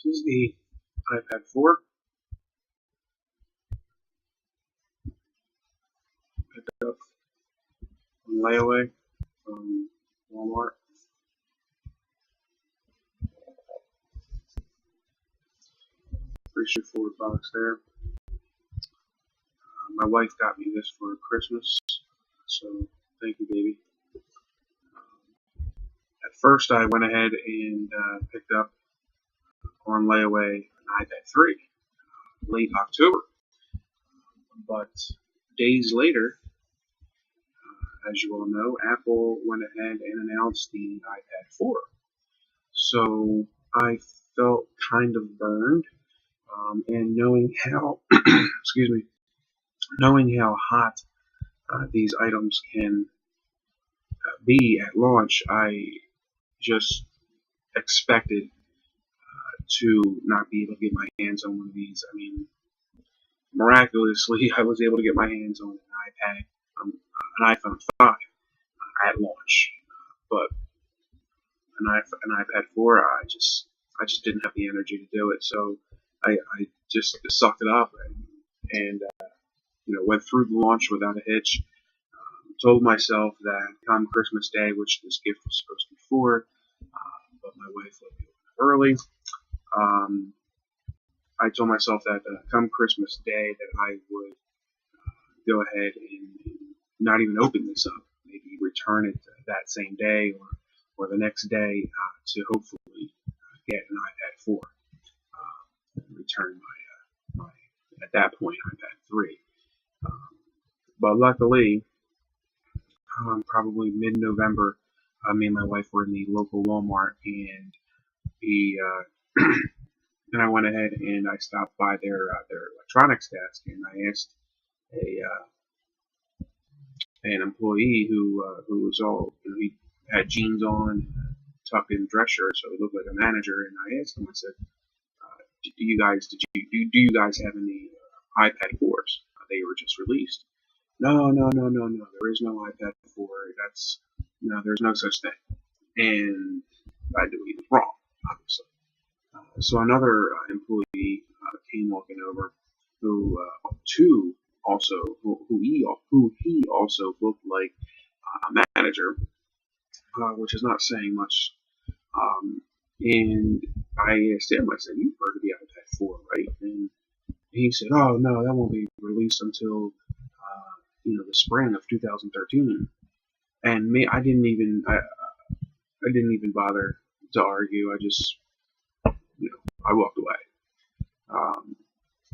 This is the iPad 4. Picked up on layaway from Walmart. Pretty straightforward box there. My wife got me this for Christmas, so thank you, baby. At first, I went ahead and picked up on layaway an iPad 3, late October. But days later, as you all know, Apple went ahead and announced the iPad 4. So I felt kind of burned, and knowing how, knowing how hot these items can be at launch, I just expected to not be able to get my hands on one of these. I mean, miraculously, I was able to get my hands on an iPad, an iPhone 5 at launch, but an iPad 4, I just didn't have the energy to do it. So I just sucked it up and went through the launch without a hitch. Told myself that come Christmas Day, which this gift was supposed to be for, but my wife let me open it early. I told myself that come Christmas Day that I would go ahead and not even open this up, maybe return it that same day or the next day to hopefully get an iPad 4. Return my at that point iPad 3. But luckily, probably mid-November, me and my wife were in the local Walmart, and and I went ahead and I stopped by their electronics desk, and I asked an employee who was all, he had jeans on, tucked in dress shirt, so he looked like a manager. And I asked him, I said, do you guys have any iPad 4s? They were just released. No. There is no iPad 4. There's no such thing. And I knew he was wrong, obviously. So another employee came walking over, who he also looked like a manager, which is not saying much. And I asked him, I said, "You've heard of the iPad 4, right?" And he said, "Oh no, that won't be released until the spring of 2013." And I didn't even bother to argue. I just I walked away.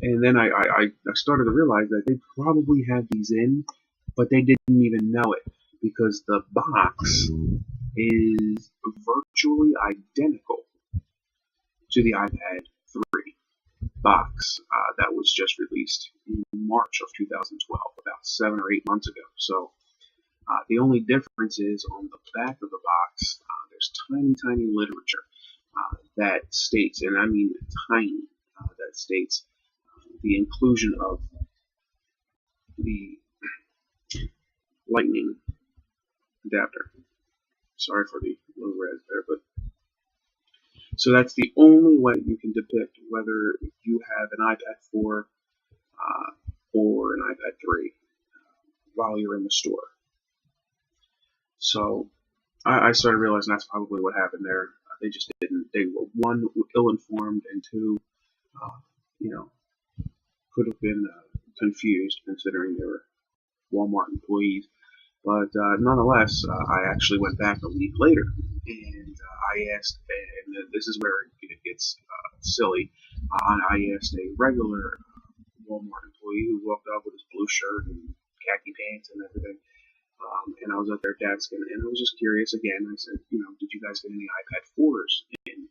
And then I started to realize that they probably had these in, but they didn't even know it, because the box is virtually identical to the iPad 3 box that was just released in March of 2012, about 7 or 8 months ago. So the only difference is on the back of the box, there's tiny literature that states, and I mean tiny, that states the inclusion of the lightning adapter. Sorry for the little red there, but so that's the only way you can depict whether you have an iPad 4 or an iPad 3 while you're in the store. So I started realizing that's probably what happened there. They just didn't. They were, one, ill-informed, and two, could have been confused, considering they were Walmart employees. But nonetheless, I actually went back a week later, and I asked, and this is where it gets silly. I asked a regular Walmart employee who walked up with his blue shirt and khaki pants and everything. And I was at their desk, and I was just curious again. I said, did you guys get any iPad 4s in?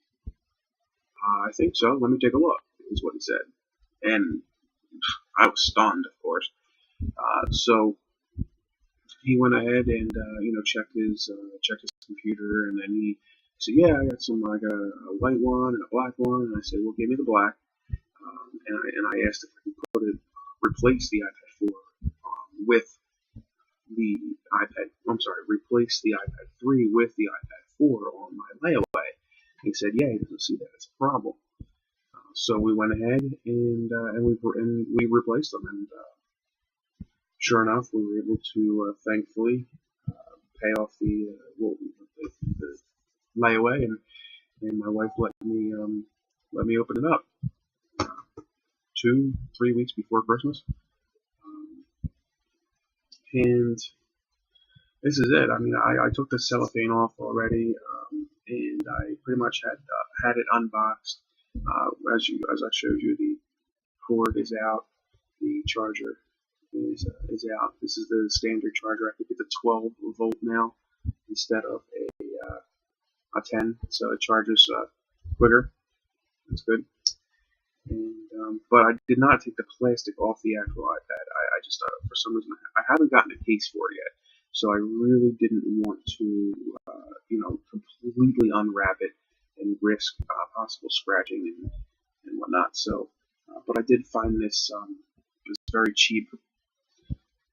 I think so. Let me take a look, is what he said. And I was stunned, of course. So he went ahead and checked his computer, and then he said, "Yeah, I got some. I got a white one and a black one." And I said, "Well, give me the black." And I asked if I could replace the iPad 4 with the iPad. I'm sorry, replace the iPad 3 with the iPad 4 on my layaway. He said, "Yeah, he doesn't see that as a problem." So we went ahead and we replaced them, and sure enough, we were able to thankfully pay off the layaway, and my wife let me open it up 2-3 weeks before Christmas, and this is it. I mean, I took the cellophane off already, and I pretty much had it unboxed. As I showed you, the cord is out, the charger is out. This is the standard charger. I think it's a 12 volt now instead of a 10, so it charges quicker. That's good. And but I did not take the plastic off the actual iPad. I just for some reason I haven't gotten a case for it yet, so I really didn't want to completely unwrap it and risk possible scratching and whatnot. So, but I did find this very cheap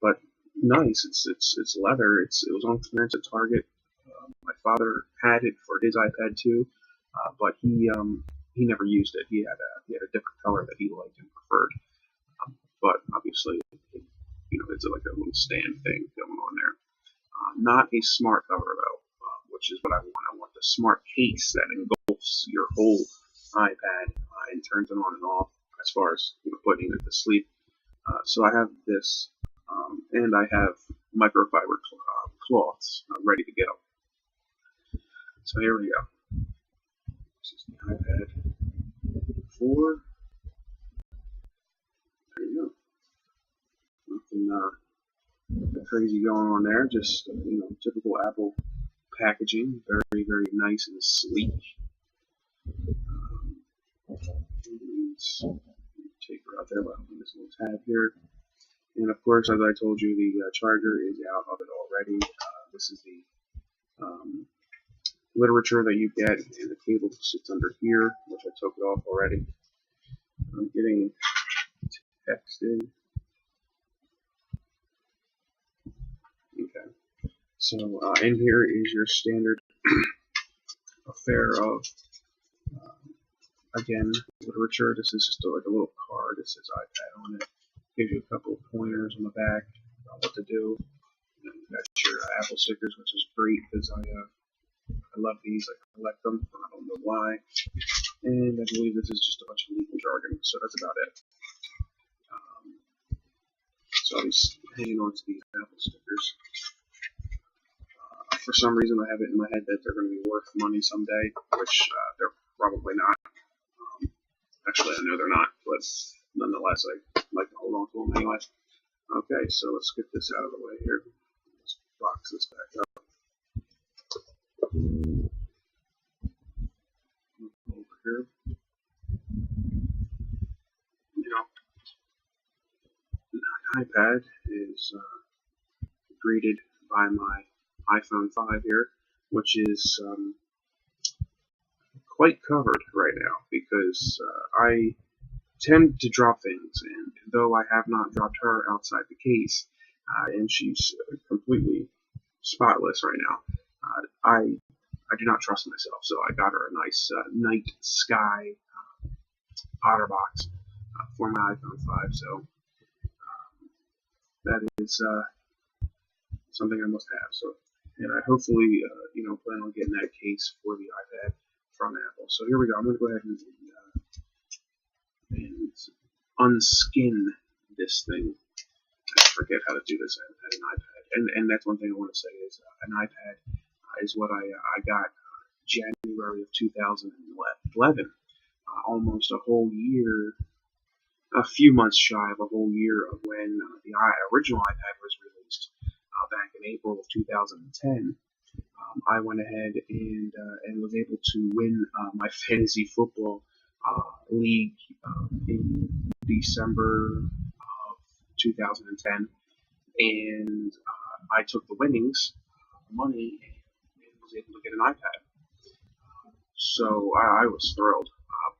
but nice. It's leather. It was on clearance at Target. My father had it for his iPad too, but he never used it. He had a different color that he liked and preferred. But obviously, it's like a little stand thing going on there. Not a smart cover though, which is what I want. I want the smart case that engulfs your whole iPad and turns it on and off as far as putting it to sleep. So I have this, and I have microfiber cloths ready to go. So here we go. This is the iPad 4. There you go. Nothing crazy going on there. Just typical Apple packaging. Very, very nice and sleek. Take her out there. I'll open this little tab here. And of course, as I told you, the charger is out of it already. This is the literature that you get, and the cable sits under here, which I took it off already. I'm getting texted. Okay. So in here is your standard affair of, again, literature. This is just like a little card. It says iPad on it. Gives you a couple of pointers on the back about what to do. And then you got your Apple stickers, which is great because I love these. I collect them. I don't know why. And I believe this is just a bunch of legal jargon. So that's about it. So I'll be hanging on to these Apple stickers. For some reason, I have it in my head that they're going to be worth money someday, which they're probably not. Actually, I know they're not, but nonetheless, I like to hold on to them anyway. Okay, so let's get this out of the way here. Let's box this back up. Over here. My iPad is greeted by my iPhone 5 here, which is quite covered right now because I tend to drop things, and though I have not dropped her outside the case, and she's completely spotless right now, I do not trust myself, so I got her a nice night sky OtterBox for my iPhone 5, so that is something I must have. So, and I hopefully plan on getting that case for the iPad from Apple. So here we go. I'm going to go ahead and unskin this thing. I forget how to do this at an iPad. And that's one thing I want to say is an iPad is what I got January of 2011. Almost a whole year, a few months shy of a whole year of when the original iPad was released back in April of 2010. I went ahead and was able to win my fantasy football league in December of 2010, and I took the winnings, money, and was able to get an iPad. So I was thrilled,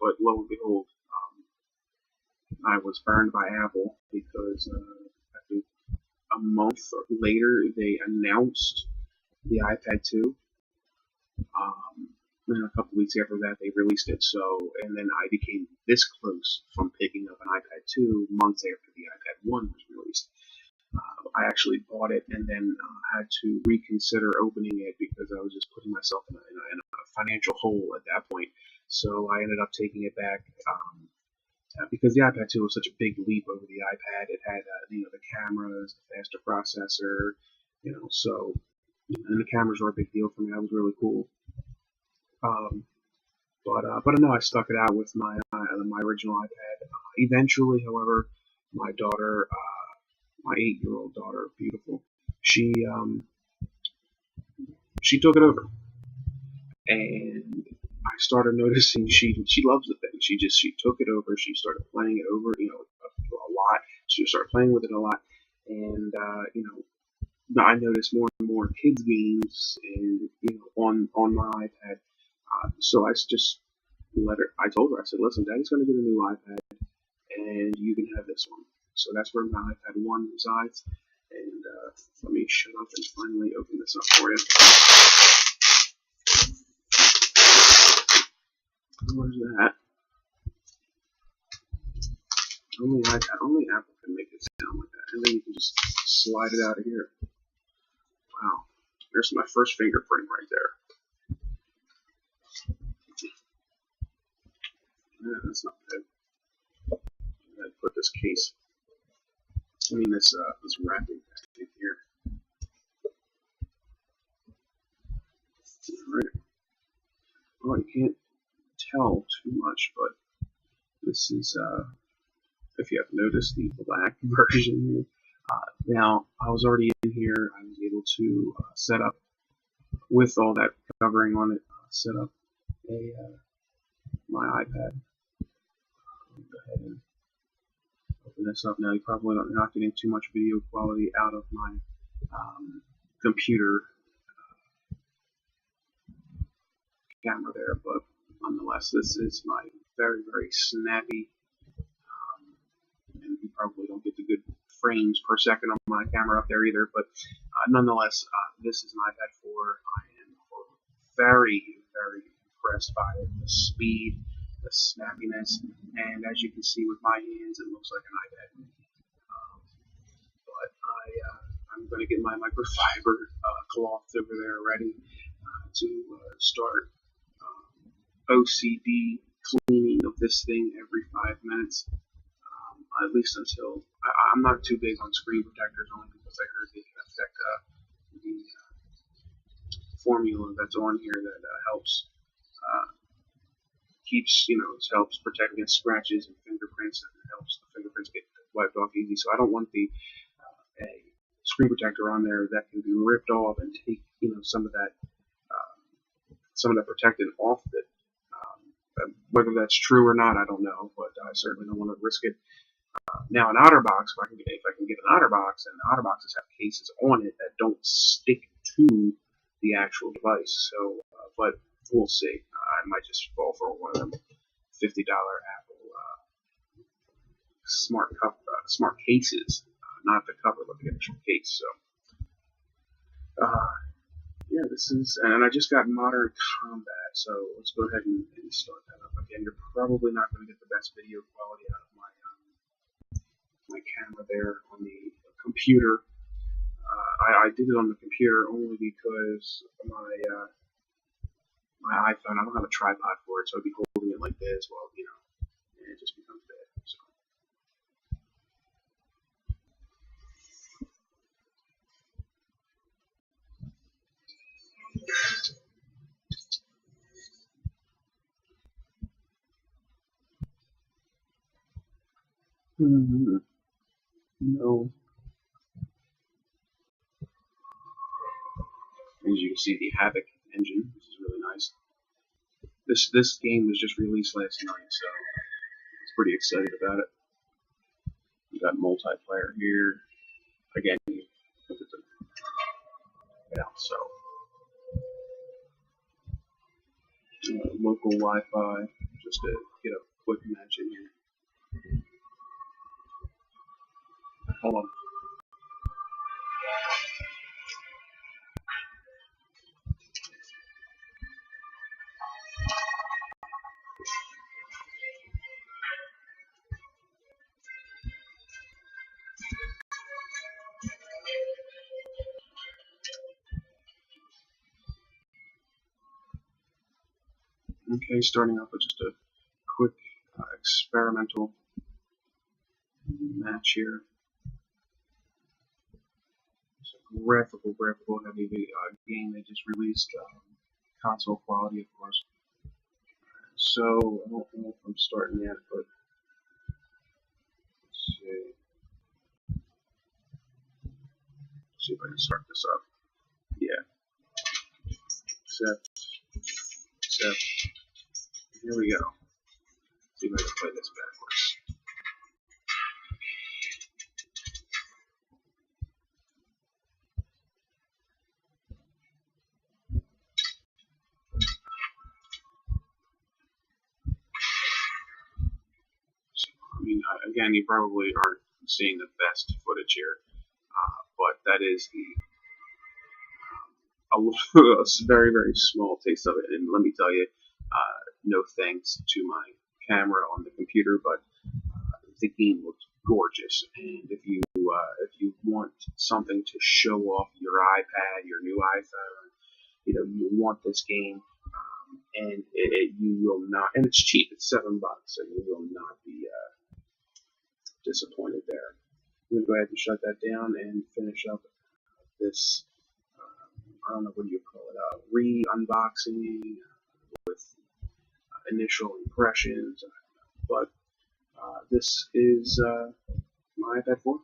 but lo and behold, I was burned by Apple because I think a month later they announced the iPad 2. then a couple weeks after that, they released it. So, and then I became this close from picking up an iPad 2 months after the iPad 1 was released. I actually bought it and then had to reconsider opening it because I was just putting myself in a financial hole at that point. So I ended up taking it back because the iPad 2 was such a big leap over the iPad. It had the cameras, the faster processor, so and the cameras were a big deal for me. That was really cool. But no, I stuck it out with my original iPad. Eventually, however, my daughter, my 8-year-old daughter, beautiful, she took it over, and I started noticing she loves the thing. She took it over. She started playing it over, a lot. She started playing with it a lot, and I noticed more and more kids games, and on my iPad. So I just let her. I told her, I said, "Listen, Daddy's going to get a new iPad, and you can have this one." So that's where my iPad 1 resides. And let me shut up and finally open this up for you. Where's that? Only Apple can make it sound like that. And then you can just slide it out of here. Wow. There's my first fingerprint right there. Yeah, that's not good. I'm going to put this case, this wrapping package here. Alright. Well, you can't tell too much, but this is, if you have noticed, the black version here. Now, I was already in here. I was able to set up, with all that covering on it, set up my iPad. Go ahead and open this up. Now, you probably are not getting too much video quality out of my computer camera there, but nonetheless, this is my very, very snappy, and you probably don't get the good frames per second on my camera up there either, but nonetheless, this is an iPad 4. I am very, very impressed by it. The speed, the snappiness, and as you can see with my hands, it looks like an iPad mini. But I'm going to get my microfiber cloth over there ready to start OCD cleaning of this thing every 5 minutes, at least until I'm not too big on screen protectors, only because I heard they can affect the formula that's on here that helps helps protect against scratches and fingerprints, and it helps the fingerprints get wiped off easy. So I don't want a screen protector on there that can be ripped off and take some of that protectant off of it. Whether that's true or not, I don't know, but I certainly don't want to risk it. Now, an OtterBox, if I can get an OtterBox, and the OtterBoxes have cases on it that don't stick to the actual device. So, but we'll see. I might just fall for one of them $50 Apple smart cases, not the cover, but the actual case. So, yeah, this is, and I just got Modern Combat, so let's go ahead and start that up again. You're probably not going to get the best video quality out of my camera there on the computer. I did it on the computer only because my iPhone, I don't have a tripod for it, so I'd be holding it like this, well, and it just becomes bad. So. No. As you can see, the Havoc engine, which is really nice. This game was just released last night, so I was pretty excited about it. You got multiplayer here. Again, look at so local Wi-Fi, just to get a quick match in here. Hold on. Okay, starting off with just a quick experimental match here. It's a graphical heavy game they just released, console quality, of course. So I don't know if I'm starting yet, but let's see if I can start this up. Yeah, accept. Here we go. See if I can play this backwards. So, I mean, again, you probably aren't seeing the best footage here, but that is a very, very small taste of it. And let me tell you, no thanks to my camera on the computer, but the game looks gorgeous. And if you want something to show off your iPad, your new iPhone, you want this game, and you will not. And it's cheap; it's $7, and you will not be disappointed there. I'm gonna go ahead and shut that down and finish up this. I don't know what you call it, re-unboxing with initial impressions, but this is my iPad 4.